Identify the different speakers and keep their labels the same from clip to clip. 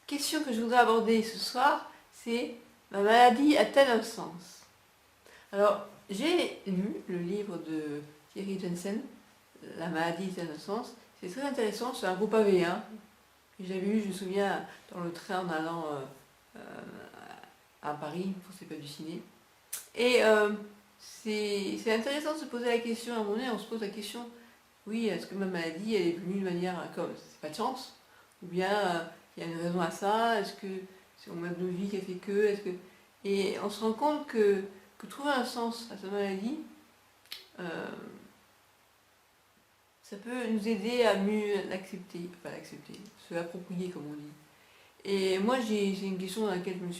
Speaker 1: question que je voudrais aborder ce soir, c'est ma maladie a-t-elle un sens? Alors, j'ai lu le livre de Thierry Jensen, La maladie a-t-elle un sens? C'est très intéressant, c'est un gros pavé, hein. J'avais lu, je me souviens, dans le train en allant à Paris pour C'est pas du ciné. Et c'est intéressant de se poser la question, à un moment donné, on se pose la question, oui, est-ce que ma maladie, elle est venue de manière comme, c'est pas de chance? Ou bien, il y a une raison à ça? Est-ce que c'est mon mode de vie qui a fait que? Et on se rend compte que trouver un sens à sa maladie, ça peut nous aider à mieux l'accepter, enfin l'accepter, se l'approprier comme on dit. Et moi j'ai une question dans laquelle je me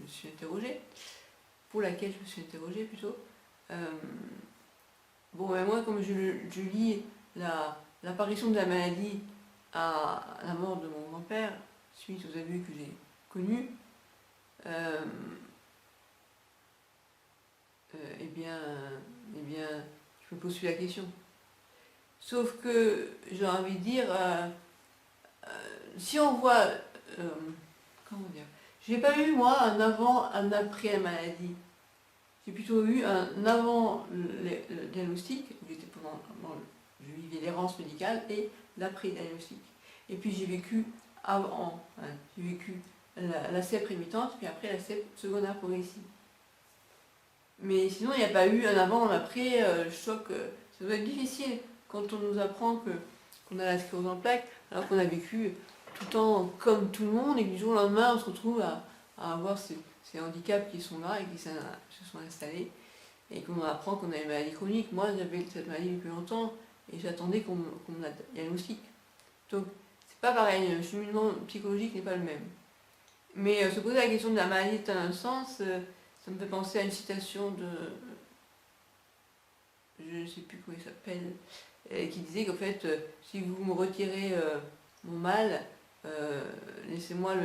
Speaker 1: suis interrogée, pour laquelle je me suis interrogée plutôt. Bon, ben moi comme je lis l'apparition de la maladie à la mort de mon grand-père, suite aux abus que j'ai connus, eh bien, je me pose plus la question. Sauf que j'ai envie de dire, si on voit, comment dire, j'ai pas eu moi un avant, un après la maladie. J'ai plutôt eu un avant le diagnostic, où j'étais je vivais l'errance médicale, et l'après-diagnostic. Et puis j'ai vécu avant, hein, j'ai vécu la CEP rémitante, puis après la CEP secondaire progressive. Mais sinon, il n'y a pas eu un avant, un après, choc. Ça doit être difficile quand on nous apprend qu'on a la sclérose en plaques, alors qu'on a vécu tout le temps comme tout le monde, et que du jour au lendemain, on se retrouve à avoir ces handicaps qui sont là et qui se sont installés, et qu'on apprend qu'on a une maladie chronique. Moi, j'avais cette maladie depuis longtemps, et j'attendais qu'on me la diagnostique. Donc, c'est pas pareil, le cheminement psychologique n'est pas le même. Mais se poser la question de la maladie a un sens, ça me fait penser à une citation de, je ne sais plus comment il s'appelle, qui disait qu'en fait, si vous me retirez mon mal, laissez-moi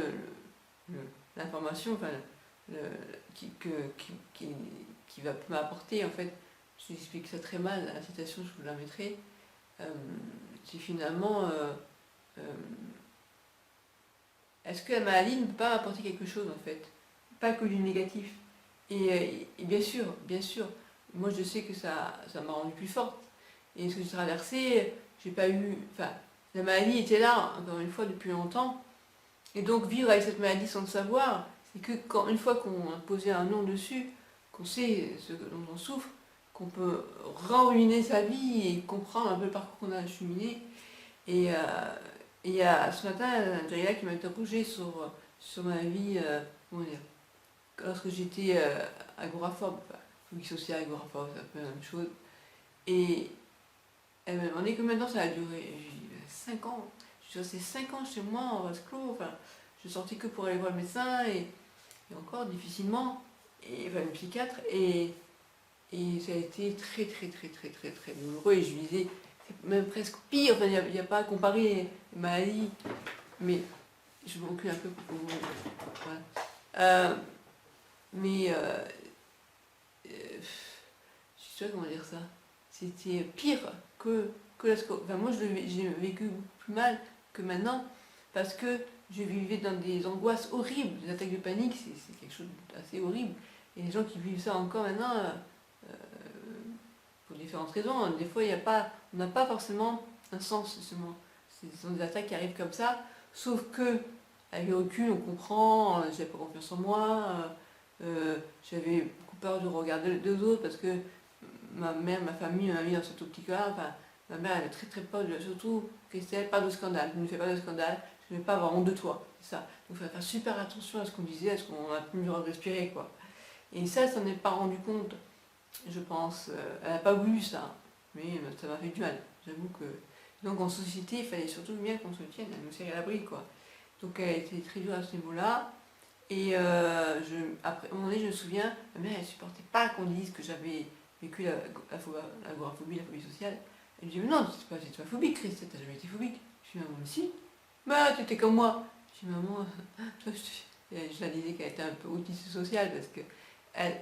Speaker 1: l'information, enfin, qui va m'apporter, en fait, j'explique ça très mal, la citation, je vous la mettrai, c'est finalement, est-ce que la maladie ne peut pas apporter quelque chose, en fait, pas que du négatif? Et bien sûr, moi je sais que ça m'a rendue plus forte. Et ce que j'ai traversé, j'ai pas eu. Enfin, la maladie était là, encore une fois, depuis longtemps. Et donc vivre avec cette maladie sans le savoir, c'est que une fois qu'on a posé un nom dessus, qu'on sait ce dont on souffre, qu'on peut ruiner sa vie et comprendre un peu le parcours qu'on a acheminé. Et il y a ce matin, Andrea qui m'a interrogé sur ma vie, comment dire, lorsque j'étais agoraphobe, phobie sociale, agoraphobe, c'est un peu la même chose. Et elle m'a demandé combien de temps ça a duré. J'ai dit 5 ans. Je suis restée 5 ans chez moi en vase clos. Enfin, je sortais que pour aller voir le médecin et encore difficilement, et enfin le psychiatre. Et ça a été très douloureux. Et je lui disais, c'est même presque pire. Enfin, il n'y a pas à comparer les maladies. Mais je me recule un peu pour vous. Voilà. Mais je sais pas comment dire ça. C'était pire que la sclérose. Enfin, moi, j'ai vécu beaucoup plus mal que maintenant parce que je vivais dans des angoisses horribles. Les attaques de panique, c'est quelque chose d'assez horrible. Et les gens qui vivent ça encore maintenant, pour différentes raisons, des fois, on n'a pas forcément un sens, justement. Ce sont des attaques qui arrivent comme ça, sauf que, avec le recul, on comprend, j'avais pas confiance en moi. J'avais beaucoup peur de regarder les autres parce que ma mère, ma famille m'a mis dans cette optique-là. Enfin, ma mère elle est très peur, surtout Christelle, pas de scandale, ne fais pas de scandale, je ne vais pas avoir honte de toi, c'est ça. Donc il faut faire super attention à ce qu'on disait, à ce qu'on a pu mieux respirer, quoi. Et ça s'en est pas rendu compte, je pense. Elle n'a pas voulu ça, mais ça m'a fait du mal, j'avoue que. Donc en société, il fallait surtout bien qu'on se tienne, elle nous serrait à l'abri, quoi. Donc elle était très dure à ce niveau-là. Et après, à un moment donné, je me souviens, ma mère, elle supportait pas qu'on dise que j'avais vécu l'agoraphobie, la phobie sociale. Elle me dit, mais non, c'est pas phobique, Christ, t'as jamais été phobique. Je dis, maman, mais si. Bah, tu étais comme moi. Je dis, maman, je la disais qu'elle était un peu autiste sociale parce que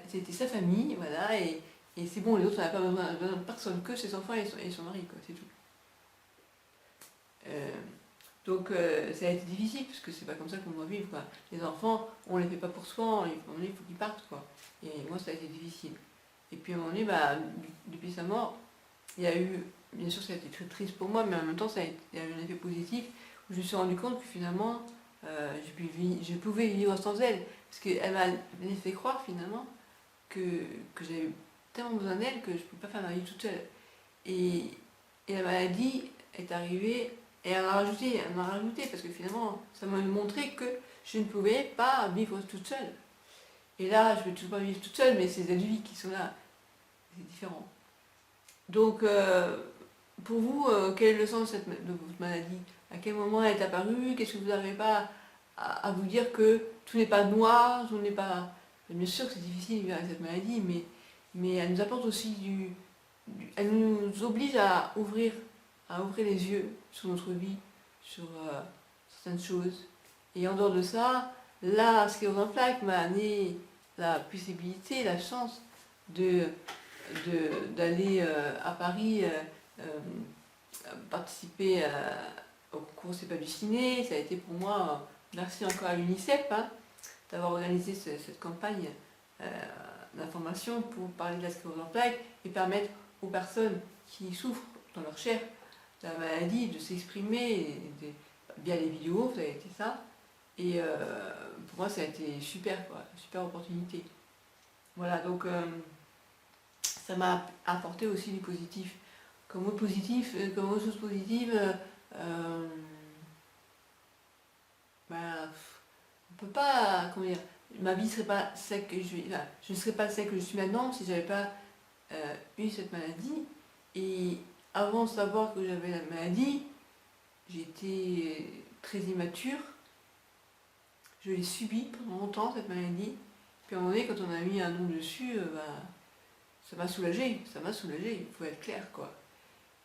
Speaker 1: c'était sa famille, voilà, et c'est bon, les autres, on n'a pas besoin de personne que ses enfants et son mari, quoi, c'est tout. Donc ça a été difficile, parce que c'est pas comme ça qu'on doit vivre, quoi. Les enfants, on les fait pas pour soi, il faut qu'ils partent, quoi. Et moi, ça a été difficile. Et puis à un moment donné, depuis sa mort, il y a eu, bien sûr ça a été très triste pour moi, mais en même temps il y a eu un effet positif, où je me suis rendu compte que finalement, je pouvais vivre sans elle, parce qu'elle m'a fait croire finalement que j'avais tellement besoin d'elle que je ne pouvais pas faire ma vie toute seule. Et la maladie est arrivée, et elle m'a rajouté, parce que finalement, ça m'a montré que je ne pouvais pas vivre toute seule. Et là, je ne vais toujours pas vivre toute seule, mais c'est les adultes qui sont là, c'est différent. Donc, pour vous, quel est le sens de votre maladie? À quel moment elle est apparue? Qu'est-ce que vous n'arrivez pas à vous dire que tout n'est pas noir, tout n'est pas... Bien sûr que c'est difficile de vivre avec cette maladie, mais elle nous apporte aussi elle nous oblige à ouvrir les yeux sur notre vie, sur certaines choses. Et en dehors de ça, là, ce qui est aux plaques m'a amené la possibilité, la chance d'aller à Paris participer au concours C'est pas du ciné. Ça a été pour moi, merci encore à l'UNICEF, hein, d'avoir organisé cette campagne d'information pour parler de la sclérose en plaques et permettre aux personnes qui souffrent dans leur chair de la maladie de s'exprimer via les vidéos. Ça a été ça. Et pour moi, ça a été super, quoi, super opportunité. Voilà, donc ça m'a apporté aussi du positif. Comme autre chose positive, on peut pas, comment dire, ma vie serait pas celle que je ne serais pas celle que je suis maintenant si j'avais pas eu cette maladie. Et avant de savoir que j'avais la maladie, j'étais très immature. Je l'ai subie pendant longtemps, cette maladie. Puis à un moment donné, quand on a mis un nom dessus, ça m'a soulagée, il faut être clair, quoi.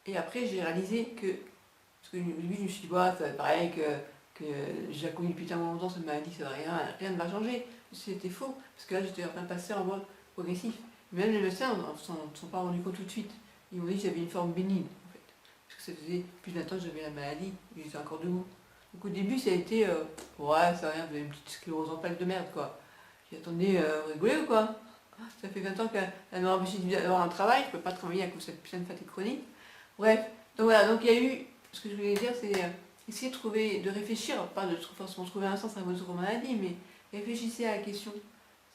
Speaker 1: Et après, j'ai réalisé que, parce que au début, je me suis dit, bah, ça pareil que j'ai connu depuis tellement longtemps cette maladie, ça rien ne va changer. C'était faux, parce que là, j'étais en train de passer en mode progressif. Même les médecins ne s'en sont pas rendus compte tout de suite. Ils m'ont dit que j'avais une forme bénigne, en fait. Parce que ça faisait plus d'un temps que j'avais la maladie, et j'étais encore debout. Donc au début, ça a été, ouais, ça rien, vous avez une petite sclérose en plaques de merde, quoi. J'ai attendu, vous rigolez ou quoi? Ça fait 20 ans qu'elle m'a empêché d'avoir un travail, je ne peux pas travailler à cause de cette putain de fatigue chronique. Bref, donc voilà, donc il y a eu, ce que je voulais dire, c'est essayer de réfléchir, pas de forcément trouver un sens à votre maladie, mais réfléchissez à la question,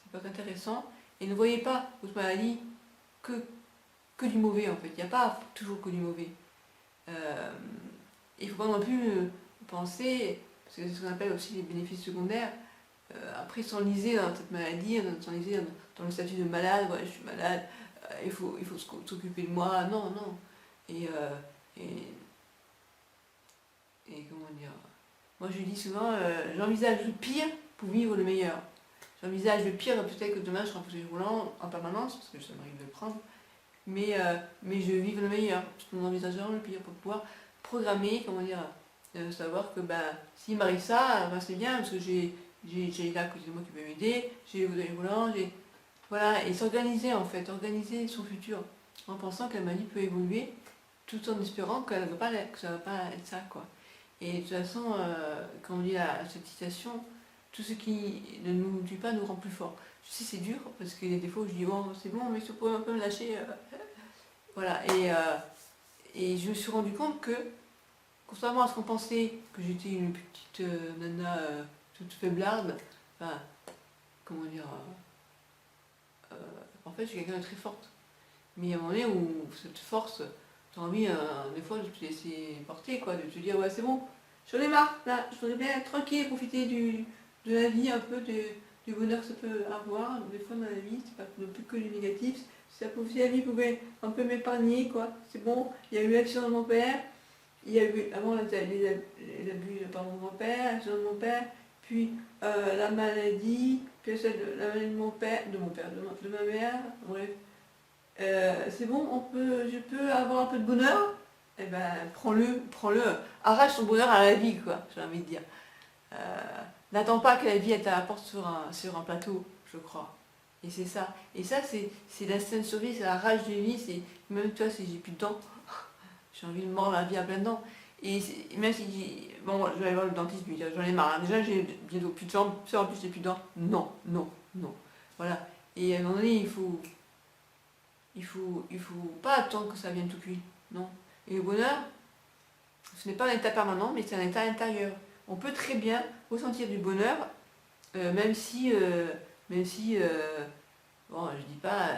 Speaker 1: c'est pas intéressant, et ne voyez pas votre maladie que du mauvais en fait, il n'y a pas toujours que du mauvais. Il ne faut pas non plus penser, parce que c'est ce qu'on appelle aussi les bénéfices secondaires, après s'enliser dans cette maladie, s'enliser dans le statut de malade, ouais, je suis malade, il faut s'occuper de moi, non. Et comment dire, moi je dis souvent, j'envisage le pire pour vivre le meilleur. J'envisage le pire, peut-être que demain je serai en fauteuil roulant en permanence, parce que ça m'arrive de le prendre, mais je vive le meilleur, parce qu'on envisage vraiment le pire pour pouvoir programmer, comment dire, savoir que s'il m'arrive ça, c'est bien, parce que j'ai là à côté de moi qui peut m'aider, j'ai le fauteuil roulant, voilà, et s'organiser en fait, organiser son futur, en pensant que la maladie peut évoluer, tout en espérant que ça va pas être ça, quoi. Et de toute façon, quand on dit cette citation, tout ce qui ne nous tue pas nous rend plus forts. Je sais, c'est dur, parce qu'il y a des fois où je dis, oh, c'est bon, mais si vous pouvez un peu me lâcher. Voilà, et je me suis rendu compte que, contrairement à ce qu'on pensait, que j'étais une petite nana toute faiblarde, enfin, comment dire, en fait, je suis quelqu'un de très forte. Mais il y a un moment donné où cette force, tu as envie des fois de te laisser porter, quoi, de te dire ouais c'est bon, j'en ai marre, là, je voudrais bien être tranquille, profiter de la vie, un peu du bonheur que ça peut avoir, des fois dans la vie, c'est pas non plus que du négatif, si la vie pouvait un peu m'épargner, quoi, c'est bon, il y a eu l'accident de mon père, il y a eu avant les abus par mon grand-père, l'accident de mon père, puis la maladie, puis la maladie de mon père, de ma mère, bref. C'est bon, je peux avoir un peu de bonheur, eh ben prends-le, arrache ton bonheur à la vie, quoi, j'ai envie de dire. N'attends pas que la vie elle t'apporte sur un plateau, je crois. Et c'est ça. Et ça, c'est la scène survie, c'est la rage de vie, c'est même toi, si j'ai plus de dents, j'ai envie de mordre la vie à plein dents. Et même si, bon, je vais aller voir le dentiste, lui dire, j'en ai marre, hein. Déjà j'ai bientôt plus de jambes, ça en plus j'ai plus de dents. Non, non, non. Voilà. Et à un moment donné, il faut pas attendre que ça vienne tout cuit. Non. Et le bonheur, ce n'est pas un état permanent, mais c'est un état intérieur. On peut très bien ressentir du bonheur, même si, bon, je dis pas,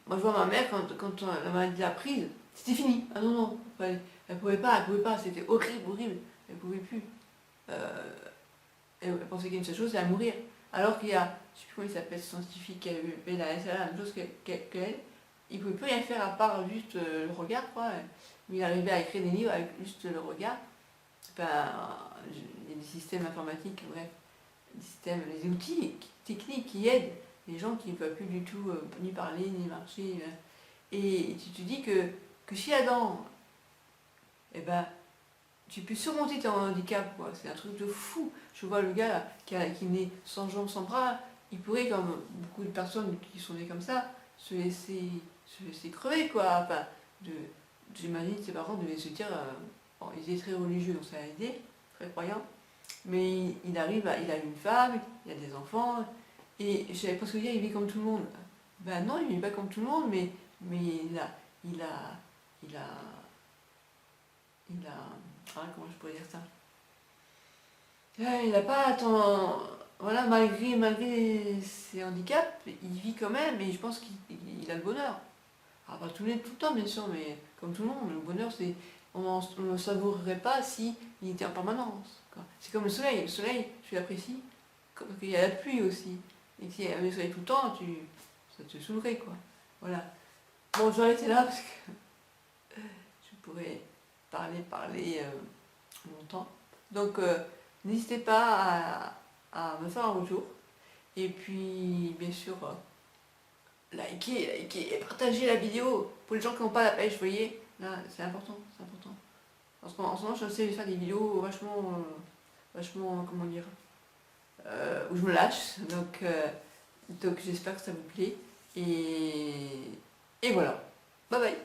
Speaker 1: moi je vois ma mère quand la maladie l'a prise, c'était fini. Ah non, non, elle pouvait pas, c'était horrible, horrible, elle pouvait plus. Euh, elle pensait qu'il y a une seule chose, c'est à mourir. Alors qu'il y a, je sais plus comment il s'appelle, ce scientifique qui avait fait la même chose qu'elle, il pouvait plus rien faire à part juste le regard, quoi. Il arrivait à écrire des livres avec juste le regard. Enfin, il y a des systèmes informatiques, bref, des systèmes, des outils techniques qui aident les gens qui ne peuvent plus du tout ni parler, ni marcher. Et tu te dis que si Adam, eh ben, tu peux surmonter ton handicap, quoi. C'est un truc de fou. Je vois le gars là, qui est né sans jambes, sans bras, il pourrait, comme beaucoup de personnes qui sont nées comme ça, se laisser crever, quoi. Enfin, j'imagine que ses parents devaient se dire, bon, ils étaient très religieux, donc ça a aidé, très croyants, mais il arrive, il a une femme, il a des enfants, et je savais pas ce que dire, il vit comme tout le monde. Ben non, il vit pas comme tout le monde, mais il a, il a, il a, comment je pourrais dire ça? Il n'a pas tant, voilà, malgré ses handicaps, il vit quand même, et je pense qu'il a le bonheur. Ah, pas tout le temps, bien sûr, mais comme tout le monde, le bonheur, on ne le savourerait pas si il était en permanence, quoi. C'est comme le soleil, tu l'apprécies, parce qu'il y a la pluie aussi. Et s'il y avait le soleil tout le temps, ça te saoulerait, quoi. Voilà. Bon, je vais arrêter là, parce que je pourrais parler longtemps. Donc, n'hésitez pas à me faire un retour. Et puis, bien sûr, likez et partagez la vidéo pour les gens qui n'ont pas la pêche, vous voyez. Là, c'est important, c'est important. En ce moment, j'essaie de faire des vidéos vachement, comment dire, où je me lâche. Donc j'espère que ça vous plaît. Et voilà. Bye bye.